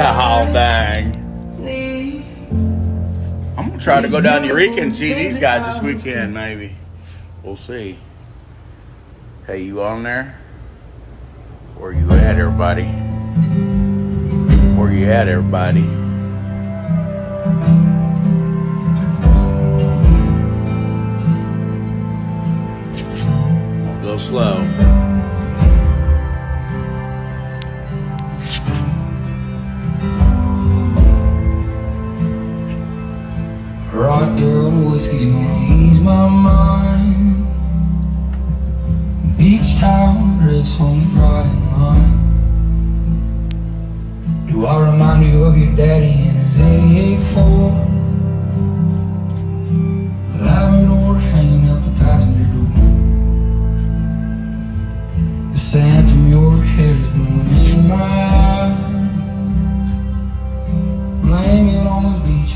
Oh, dang. I'm going to try to go down to Eureka and see these guys this weekend, maybe. We'll see. Hey, you on there? Where you at, everybody? Where you at, everybody? I'll go slow. Rock girl, whiskey's gonna ease my mind. Beach towel, dress on the bright line. Do I remind you of your daddy and his 88 Labrador hanging out the passenger door. The sand from your hair is blowing in my eyes. Blame it on the beach.